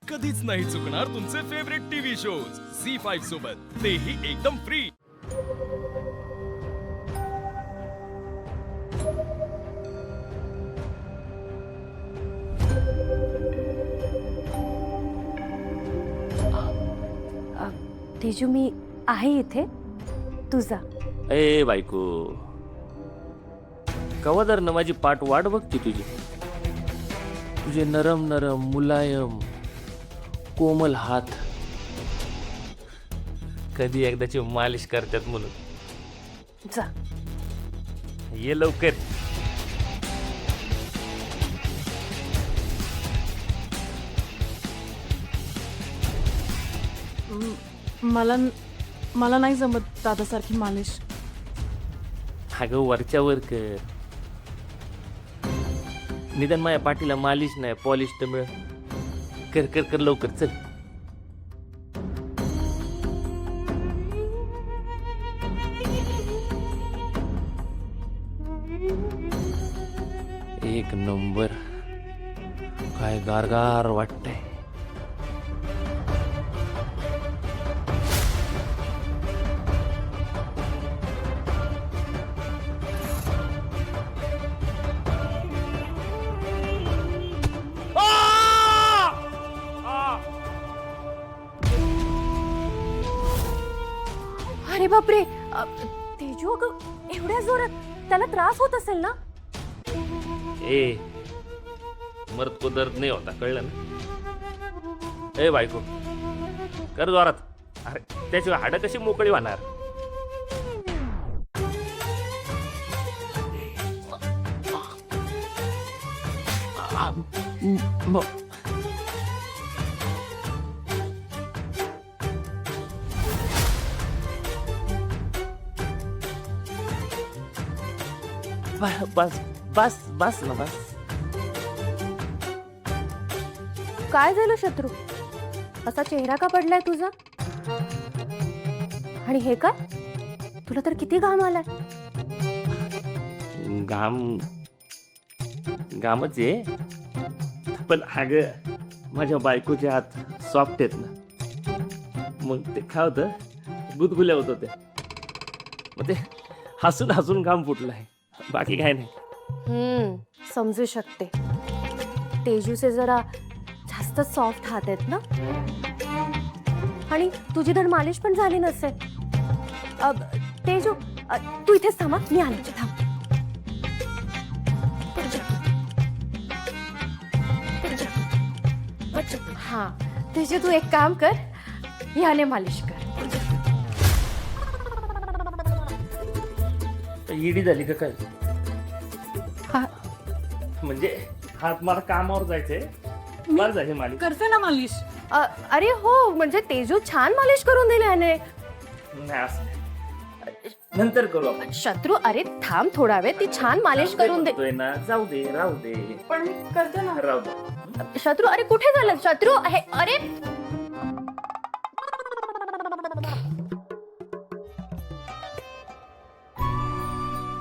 कधीच नाही चुकणार तुमचे फेवरेट टीव्ही शोज झी5 सोबत, तेही एकदम फ्री. तेजू, मी आहे इथे, तुझा. ए बायको, कवादरनं माझी पाठ वाट बघती तुझी. तुझे नरम नरम मुलायम कोमल हात कधी एकदाची मालिश करतात म्हणून. जा. ये लवकर. मला नाही जमत दादासारखी मालिश. अगं वरच्यावर कर. निदान माझ्या पाठीला मालिश नाही पॉलिश तर मिळ. कर कर कर लवकर चल. एक नंबर. काय गारगार वाटतंय. अरे बापरे, तेजू, अगं एवढ्या जोरात त्याला त्रास होत असेल ना? ए मर्द को दर्द नाही होता, कळलं ना? ए बायको, कर जोरात. अरे त्याशिवाय हाडं कशी मोकळी होणार? बस बस बस ना बस. काय झालं शत्रू? असा चेहरा का पडलाय तुझा? आणि हे काय? तुला तर किती घाम आलाय. गामच आहे, पण अगं माझ्या बायकोचे हात सॉफ्ट आहेत ना, मग ते काय होतं, गुदगुल्या होत होत्या. मग ते हसून हसून घाम फुटलाय, बाकी काय नाही. समजू शकते. तेजूचे जरा जास्त सॉफ्ट हात आहेत ना, आणि तुझी धड मालिश पण झाली नसेल. तेजू, तू इथेच थांबा, मी आले. थांब. हा तेजू, तू एक काम कर, याने मालिश कर. ईडी झाली का काय? हा. म्हणजे हात मला कामावर जायचंय, मला जायचे मालिश. करते ना मालिश. अरे हो, म्हणजे तेजू छान मालिश करून दिली याने. नाही असं नंतर करू आपण. शत्रू, अरे थांब थोडा वेळ, ती छान मालिश करून दे. म्हणतोय ना, जाऊ दे राहू दे. पण मी करते ना. राहू दे. शत्रू, अरे कुठे झालं शत्रू? अरे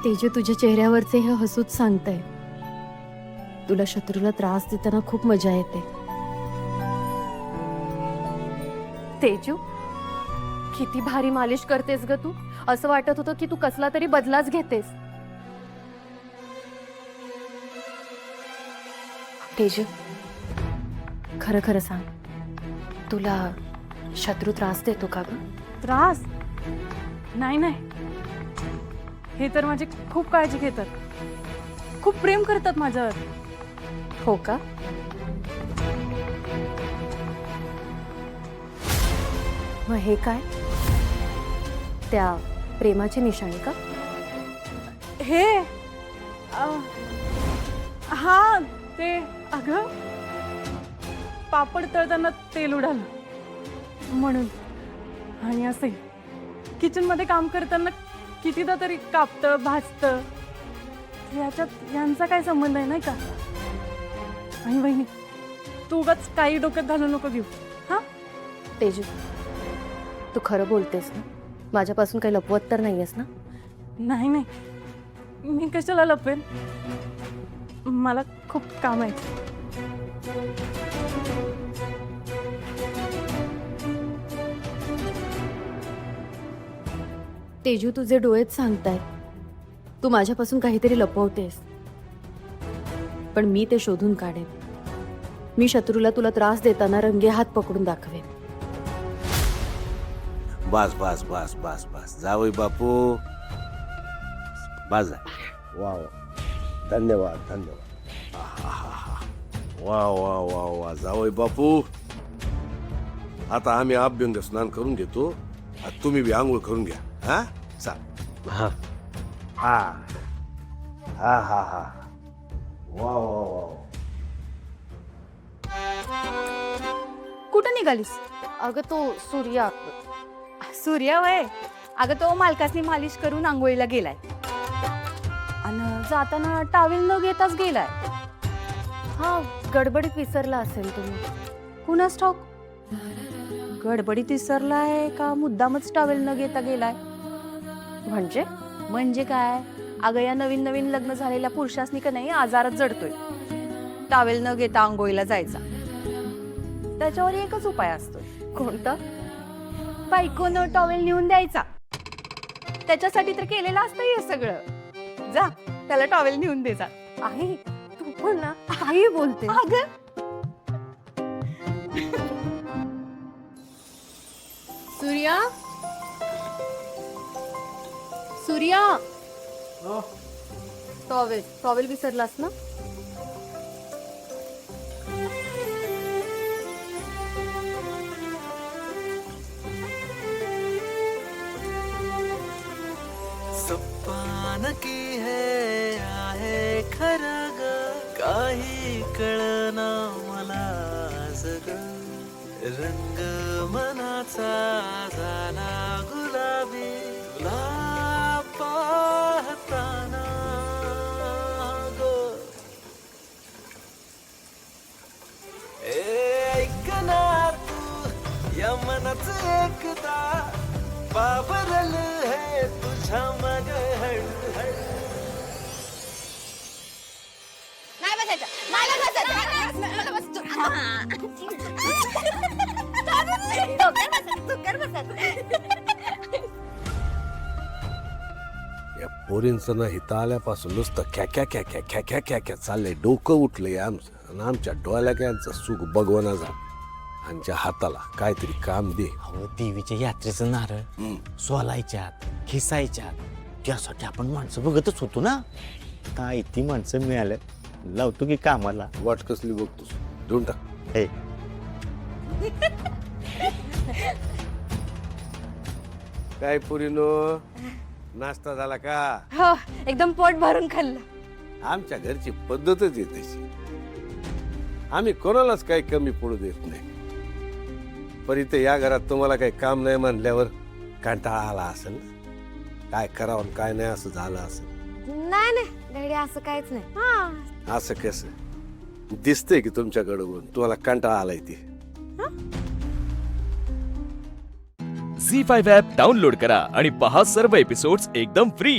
तेजू, तुझ्या चेहऱ्यावरचे हे हसूच सांगतंय तुला शत्रूला त्रास देताना खूप मजा येते. तेजू, किती भारी मालिश करतेस ग तू. असं वाटत होतं की तू कसला तरी बदलाच घेतेस. तेजू, खरं खरं सांग, तुला शत्रू त्रास देतो का ग? त्रास नाही नाही, हे तर माझी खूप काळजी घेतात, खूप प्रेम करतात माझ्यावर. हो का? मग हे काय, त्या प्रेमाची निशाणी का? हे हा, ते अगं पापड तळताना तेल उडालं म्हणून. आणि असे किचन मध्ये काम करताना कितीदा तरी कापतं भाजतं. याच्यात यांचा काय संबंध आहे नाही का? आणि बहिणी, तू उगाच काही डोक्यात घालू नको घेऊ. हा तेजू, तू खरं बोलतेस ना? माझ्यापासून काही लपवत तर नाहीयेस ना? नाही नाही, मी कशाला लपेन. मला खूप काम आहे. तेजू, तुझे डोळेच सांगतायत तू माझ्यापासून काहीतरी लपवतेस, पण मी ते शोधून काढेन. मी शत्रूला तुला त्रास देताना रंगे हात पकडून दाखवेन. बस बस बस बस बस जावई बापू बस वा वा धन्यवाद धन्यवाद आहाहाहा. वा वा वा वा जावई बापू आता आम्ही अभ्यंग स्नान करून घेतो. आता तुम्ही बी आंघोळ करून घ्या. हा चाल. हा हा हा हा हा वा वा वा कुठं निघालीस? अगं तो सूर्या. सूर्या वय. अगं तो मालकासनी मालिश करून आंघोळीला गेलाय आणि जाताना टावेल न घेताच गेलाय. हा, गडबडीत विसरला असेल तुम्ही. कुणास ठाऊक गडबडीत विसरलाय का मुद्दामच टावेल न घेता गेलाय. म्हणजे काय, अगं या नवीन नवीन लग्न झालेल्या पुरुषासनी का नाही आजारात जडतोय. टावेल न घेता आंघोळीला जायचा. त्याच्यावर एकच उपाय असतो. कोणता? बायकोनं टॉवेल नेऊन द्यायचा. त्याच्यासाठी तर केलेलं असतं हे सगळं. जा त्याला टॉवेल नेऊन दे जा. आई, तू पण ना काही बोलते. अगं सूर्या, सूर्या, टॉवेल टॉवेल विसरलास ना? सप्पान की है आहे खरं ग काही कळना मला जग रंग मनाचा झाला गुलाबी तुला पाहताना ग ऐक ना तू या मनाच एकदा बाबरल है तुझ्या मग हळहळ या पोरींचं ना हिता आल्यापासून नुसतं ख्या ख्या ख्या ख्या ख्या ख्या ख्या ख्या चाललंय. डोकं उठलंय आमचं आणि आमच्या डोळ्याला यांचं सुख बघवना जा. आमच्या हाताला काहीतरी काम दे. अहो देवीच्या यात्रेचं नारळ सोलायच्यात खिसायच्यात त्यासाठी आपण माणसं बघतच होतो ना. काय ती माणसं मिळाल्या लावतो की कामाला. वाट कसली बघतोस देऊन टाक. हे काय पोरीनो नाश्ता झाला का? हो, एकदम पोट भरून खाल्लं. आमच्या घरची पद्धतच आहे तशी. आम्ही कोणालाच काही कमी पडू देत नाही. पण इथे या घरात तुम्हाला काही काम नाही म्हणल्यावर कंटाळा आला असेल. काय करावं आणि काय नाही असं झालं असेल. नाही नाही डॅडी, असं काहीच नाही. असं कसं दिसतंय की तुमच्याकडे बघून तुम्हाला कंटाळा आलाय ते. झी 5 ॲप डाउनलोड करा आणि पहा सर्व एपिसोड्स एकदम फ्री.